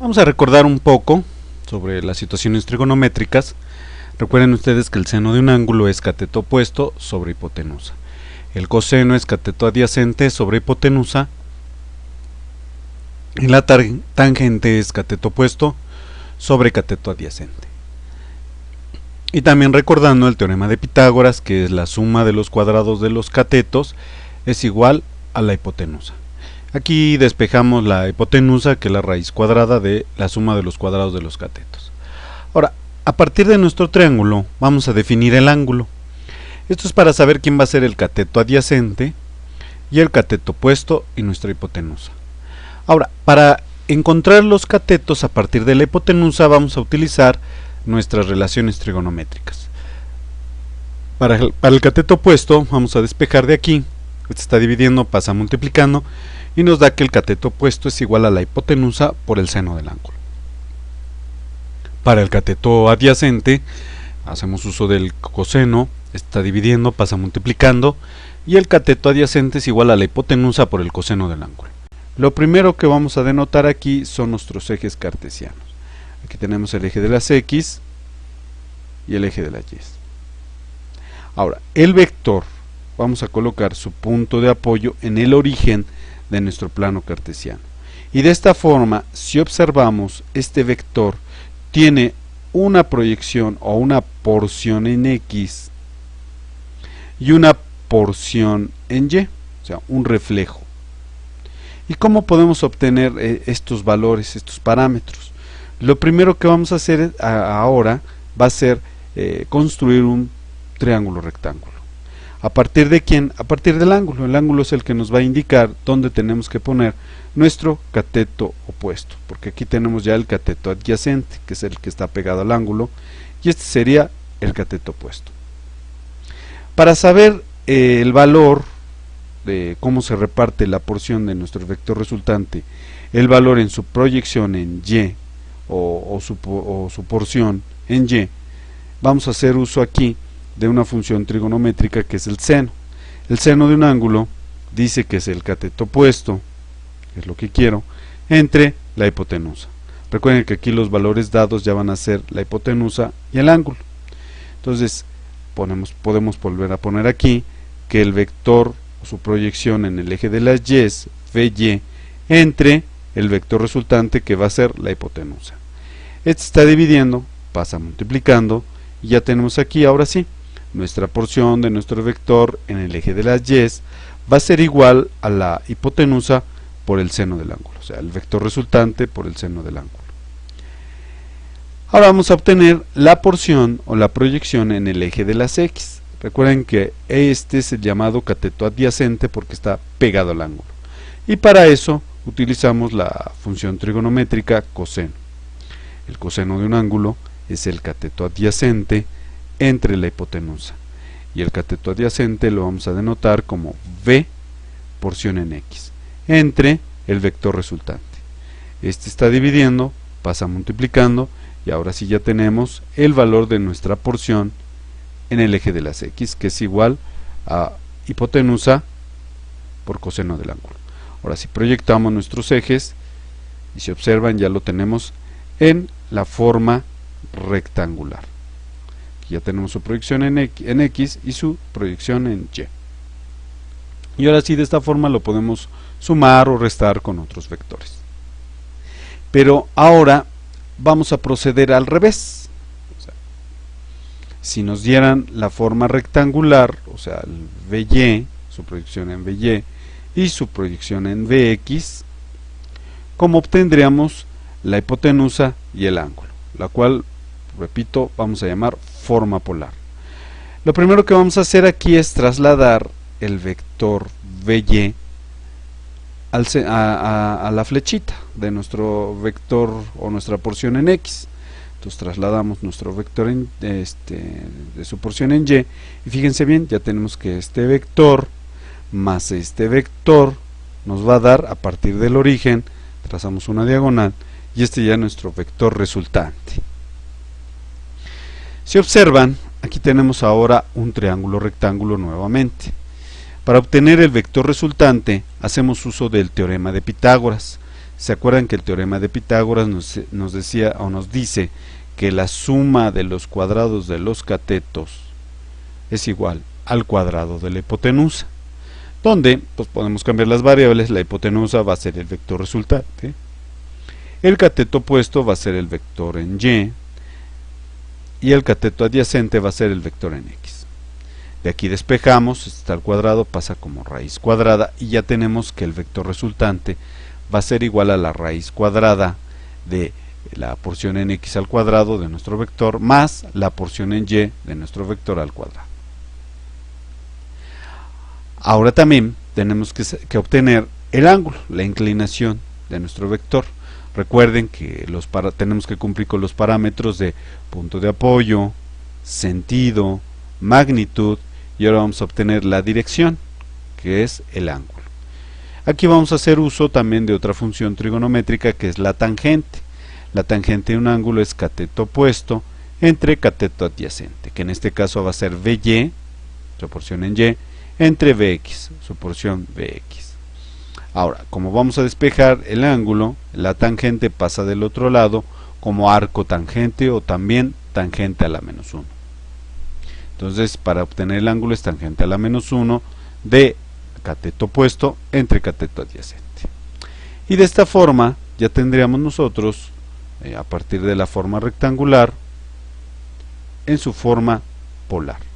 Vamos a recordar un poco sobre las situaciones trigonométricas. Recuerden ustedes que el seno de un ángulo es cateto opuesto sobre hipotenusa. El coseno es cateto adyacente sobre hipotenusa. Y la tangente es cateto opuesto sobre cateto adyacente. Y también recordando el teorema de Pitágoras, que es la suma de los cuadrados de los catetos es igual a la hipotenusa. Aquí despejamos la hipotenusa, que es la raíz cuadrada de la suma de los cuadrados de los catetos. Ahora, a partir de nuestro triángulo, vamos a definir el ángulo. Esto es para saber quién va a ser el cateto adyacente y el cateto opuesto y nuestra hipotenusa. Ahora, para encontrar los catetos a partir de la hipotenusa, vamos a utilizar nuestras relaciones trigonométricas. Para el cateto opuesto, vamos a despejar de aquí. Este está dividiendo, pasa multiplicando, y nos da que el cateto opuesto es igual a la hipotenusa por el seno del ángulo. Para el cateto adyacente, hacemos uso del coseno, está dividiendo, pasa multiplicando, y el cateto adyacente es igual a la hipotenusa por el coseno del ángulo. Lo primero que vamos a denotar aquí son nuestros ejes cartesianos. Aquí tenemos el eje de las X y el eje de las Y. Ahora, el vector, vamos a colocar su punto de apoyo en el origen de nuestro plano cartesiano. Y de esta forma, si observamos, este vector tiene una proyección o una porción en X y una porción en Y, o sea, un reflejo. ¿Y cómo podemos obtener estos valores, estos parámetros? Lo primero que vamos a hacer ahora va a ser construir un triángulo rectángulo. ¿A partir de quién? A partir del ángulo. El ángulo es el que nos va a indicar dónde tenemos que poner nuestro cateto opuesto, porque aquí tenemos ya el cateto adyacente, que es el que está pegado al ángulo, y este sería el cateto opuesto. Para saber el valor de cómo se reparte la porción de nuestro vector resultante, el valor en su proyección en Y o su porción en Y, vamos a hacer uso aquí de una función trigonométrica que es el seno. El seno de un ángulo dice que es el cateto opuesto, que es lo que quiero, entre la hipotenusa. Recuerden que aquí los valores dados ya van a ser la hipotenusa y el ángulo. Entonces podemos volver a poner aquí que el vector o su proyección en el eje de las Y es VY entre el vector resultante, que va a ser la hipotenusa. Este está dividiendo, pasa multiplicando, y ya tenemos aquí, ahora sí, nuestra porción de nuestro vector en el eje de las Y va a ser igual a la hipotenusa por el seno del ángulo, o sea, el vector resultante por el seno del ángulo. Ahora vamos a obtener la porción o la proyección en el eje de las X. Recuerden que este es el llamado cateto adyacente porque está pegado al ángulo. Y para eso utilizamos la función trigonométrica coseno. El coseno de un ángulo es el cateto adyacente entre la hipotenusa. Y el cateto adyacente lo vamos a denotar como V porción en X entre el vector resultante. Este está dividiendo, pasa multiplicando, y ahora sí ya tenemos el valor de nuestra porción en el eje de las X, que es igual a hipotenusa por coseno del ángulo. Ahora si proyectamos nuestros ejes, y si observan, ya lo tenemos en la forma rectangular. Aquí ya tenemos su proyección en X y su proyección en Y. Y ahora sí, de esta forma lo podemos sumar o restar con otros vectores. Pero ahora vamos a proceder al revés. O sea, si nos dieran la forma rectangular, o sea, el VY, su proyección en VY y su proyección en VX, ¿cómo obtendríamos la hipotenusa y el ángulo? La cual, repito, vamos a llamar forma polar. Lo primero que vamos a hacer aquí es trasladar el vector VY a la flechita de nuestro vector o nuestra porción en X. Entonces trasladamos nuestro vector de su porción en Y, y fíjense bien, ya tenemos que este vector más este vector nos va a dar, a partir del origen, trazamos una diagonal, y este ya es nuestro vector resultante. Si observan, aquí tenemos ahora un triángulo rectángulo nuevamente. Para obtener el vector resultante hacemos uso del teorema de Pitágoras. ¿Se acuerdan que el teorema de Pitágoras nos decía o nos dice que la suma de los cuadrados de los catetos es igual al cuadrado de la hipotenusa? Donde pues podemos cambiar las variables. La hipotenusa va a ser el vector resultante, el cateto opuesto va a ser el vector en y, y el cateto adyacente va a ser el vector en x. De aquí despejamos, está al cuadrado, pasa como raíz cuadrada, y ya tenemos que el vector resultante va a ser igual a la raíz cuadrada de la porción en x al cuadrado de nuestro vector más la porción en y de nuestro vector al cuadrado. Ahora también tenemos que obtener el ángulo, la inclinación de nuestro vector. Recuerden que tenemos que cumplir con los parámetros de punto de apoyo, sentido, magnitud, y ahora vamos a obtener la dirección, que es el ángulo. Aquí vamos a hacer uso también de otra función trigonométrica, que es la tangente. La tangente de un ángulo es cateto opuesto entre cateto adyacente, que en este caso va a ser VY, su porción en Y, entre VX, su porción VX. Ahora, como vamos a despejar el ángulo, la tangente pasa del otro lado como arco tangente o también tangente a la menos 1. Entonces, para obtener el ángulo es tangente a la menos 1 de cateto opuesto entre cateto adyacente. Y de esta forma ya tendríamos nosotros, a partir de la forma rectangular, en su forma polar.